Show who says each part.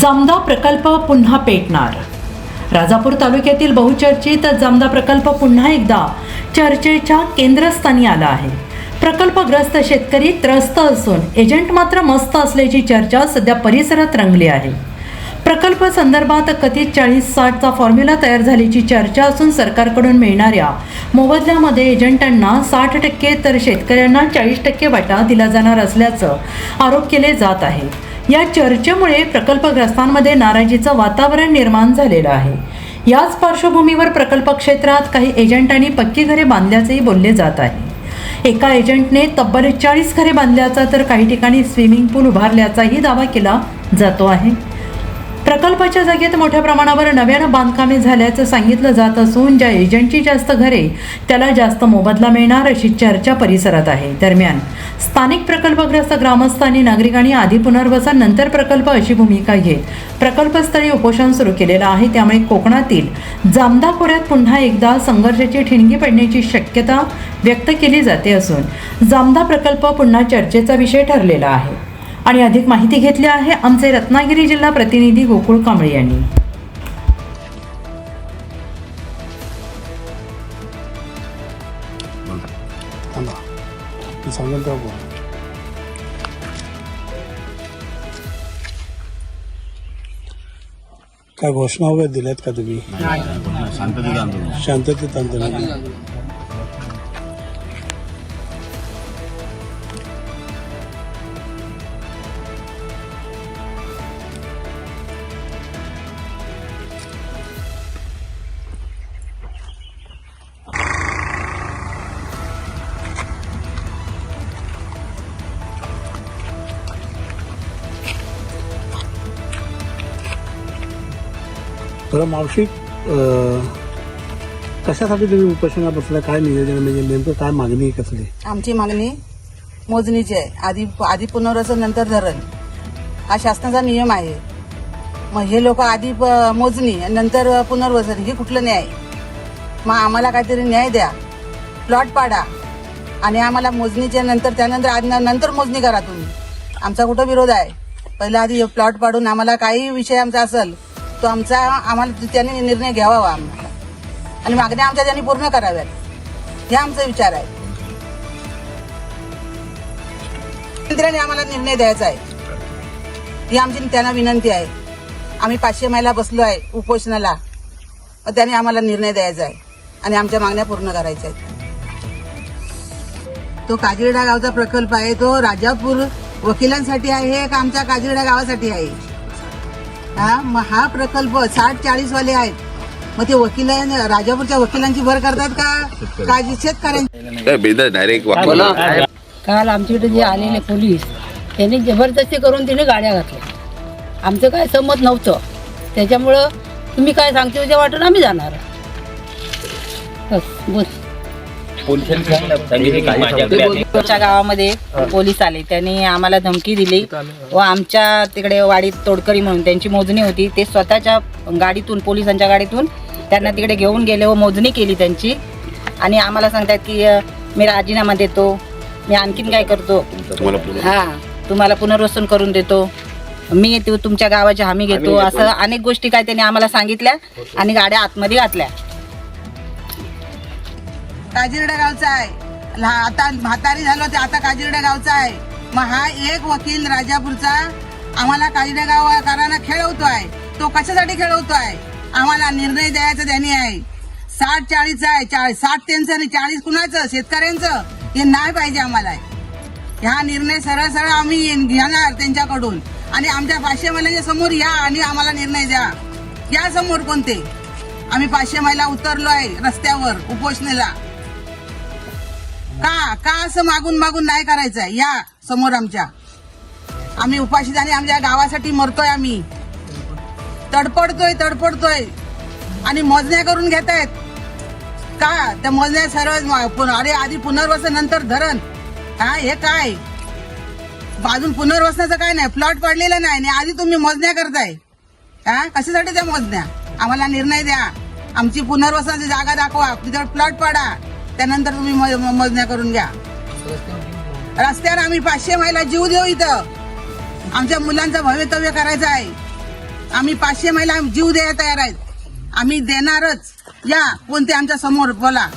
Speaker 1: जामदा प्रकल्प पुन्हा पेटणार। राजापूर तालुक्यातील बहुचर्चित जामदा प्रकल्प पुन्हा एकदा चर्चेच्या केंद्रस्थानी आला आहे। प्रकल्पग्रस्त शेतकरी त्रस्त असून एजंट मात्र मस्त असल्याची चर्चा सध्या परिसरात रंगली आहे। प्रकल्प संदर्भात कथित 40-60चा फॉर्म्युला तयार झाल्याची चर्चा असून सरकारकडून मिळणाऱ्या मोबदल्यामध्ये एजंटांना 60% तर शेतकऱ्यांना 40% वाटा दिला जाणार असल्याचं आरोप केले जात आहे। या चर्चेमुळे प्रकल्पग्रस्तांमध्ये नाराजीचं वातावरण निर्माण झालेलं आहे। याच पार्श्वभूमीवर प्रकल्प क्षेत्रात काही एजंटांनी पक्की घरे बांधल्याचेही बोलले जात आहे। एका एजंटने तब्बल 40 घरे बांधल्याचा तर काही ठिकाणी स्विमिंग पूल उभारल्याचाही दावा केला जातो आहे। प्रकल्पाच्या जागेत मोठ्या प्रमाणावर नव्यानं बांधकामे झाल्याचं सांगितलं जात असून ज्या एजंटची जास्त घरे त्याला जास्त मोबदला मिळणार अशी चर्चा परिसरात आहे। दरम्यान स्थानिक प्रकल्पग्रस्त ग्रामस्थ आणि नागरिकांनी आधी पुनर्वसन नंतर प्रकल्प अशी भूमिका घेत प्रकल्पस्थळी उपोषण सुरू केलेलं आहे। त्यामुळे कोकणातील जामदा खोऱ्यात पुन्हा एकदा संघर्षाची ठिणगी पडण्याची शक्यता व्यक्त केली जाते असून जामदा प्रकल्प पुन्हा चर्चेचा विषय ठरलेला आहे। आणि अधिक माहिती घेतली आहे आमचे रत्नागिरी जिल्हा प्रतिनिधी गोकुळ कांबळे यांनी।
Speaker 2: काय घोषणा वगैरे दिल्यात का तुम्ही? शांततेत आंदोलन। बरं मावशी, कशासाठी तुम्ही उपोषणाला बसला? काय नियोजन, म्हणजे नेमकं काय मागणी आहे? कसली
Speaker 3: आमची मागणी मोजणीची आहे। आधी पुनर्वसन नंतर धरण हा शासनाचा नियम आहे। मग हे लोक आधी मोजणी नंतर पुनर्वसन, हे कुठलं न्याय? मग आम्हाला काहीतरी न्याय द्या, प्लॉट पाडा आणि आम्हाला मोजणीच्या नंतर त्यानंतर मोजणी करा तुम्ही। आमचा कुठं विरोध आहे? पहिला आधी प्लॉट पाडून आम्हाला काही विषय आमचा असेल तो आम्हाला त्यांनी निर्णय घ्यावा आम्हाला, आणि मागण्या आमच्या त्यांनी पूर्ण कराव्यात, हे आमचा विचार आहे। केंद्राने आम्हाला निर्णय द्यायचा आहे, ही आमची त्यांना विनंती आहे। आम्ही 500 महिला बसलो आहे उपोषणाला, त्यांनी आम्हाला निर्णय द्यायचा आहे आणि आमच्या मागण्या पूर्ण करायच्या आहेत। तो काजिरडा गावचा प्रकल्प आहे, तो राजापूर वकिलांसाठी आहे का आमच्या काजिरडा गावासाठी आहे? मग हा प्रकल्प 60-40 वाले आहेत, मग ते वकील राजापूरच्या वकिलांची भर करतात का शेतकऱ्यांची?
Speaker 4: काल आमच्याकडे जे आलेले पोलीस त्यांनी जबरदस्ती करून तिने गाड्या घातल्या। आमचं काय सहमत नव्हतं, त्याच्यामुळं तुम्ही काय सांगते उद्या वाटून आम्ही जाणार बस।
Speaker 5: आमच्या गावामध्ये पोलीस आले, त्यांनी आम्हाला धमकी दिली व आमच्या तिकडे वाडीत तोडकरी म्हणून त्यांची मोजणी होती, ते स्वतःच्या गाडीतून पोलिसांच्या गाडीतून त्यांना तिकडे घेऊन गेले व मोजणी केली त्यांची। आणि आम्हाला सांगतात की मी राजीनामा देतो, मी आणखीन काय करतो, तुम्हाला पुनर्वसन करून देतो, मी तुमच्या गावाची हमी घेतो, असं अनेक गोष्टी काय त्यांनी आम्हाला सांगितल्या आणि गाड्या आतमध्ये घातल्या।
Speaker 3: काजिरडा गावचा आहे, आता म्हातारी झालो ते आता काजिरडा गावचा आहे। मग हा एक वकील राजापूरचा आम्हाला काजिरडा गावकरांना खेळवतोय, तो कशासाठी खेळवतोय? आम्हाला निर्णय द्यायचा त्यांनी आहे। 60-40 आहे, 60 त्यांचं आणि 40 कुणाचं? शेतकऱ्यांचं? हे नाही पाहिजे आम्हाला। ह्या निर्णय सरळ आम्ही घेणार त्यांच्याकडून, आणि आमच्या 500 महिलांच्या समोर या आणि आम्हाला निर्णय द्या। या समोर कोणते? आम्ही 500 महिला उतरलो आहे रस्त्यावर उपोषणाला। का असं मागून नाही करायचं? या समोर आमच्या, आम्ही उपाशी आणि आमच्या गावासाठी मरतोय, आम्ही तडपडतोय आणि मोजण्या करून घेत आहेत का? त्या मोजण्या सर्व अरे आधी पुनर्वसन नंतर धरण, हे काय? अजून पुनर्वसनाचं काय नाही, प्लॉट पडलेला नाही आणि आधी तुम्ही मोजण्या करताय। कशासाठी त्या मोजण्या? आम्हाला निर्णय द्या, आमची पुनर्वसनाची जागा दाखवा, तिथं प्लॉट पाडा, त्यानंतर तुम्ही मोजण्या करून घ्या। रस्त्यावर आम्ही 500 महिला जीव देऊ, इथं आमच्या मुलांचं भवितव्य करायचं आहे। आम्ही 500 महिला जीव द्यायला तयार आहेत. आम्ही देणारच. या कोणते आमच्या समोर बोला.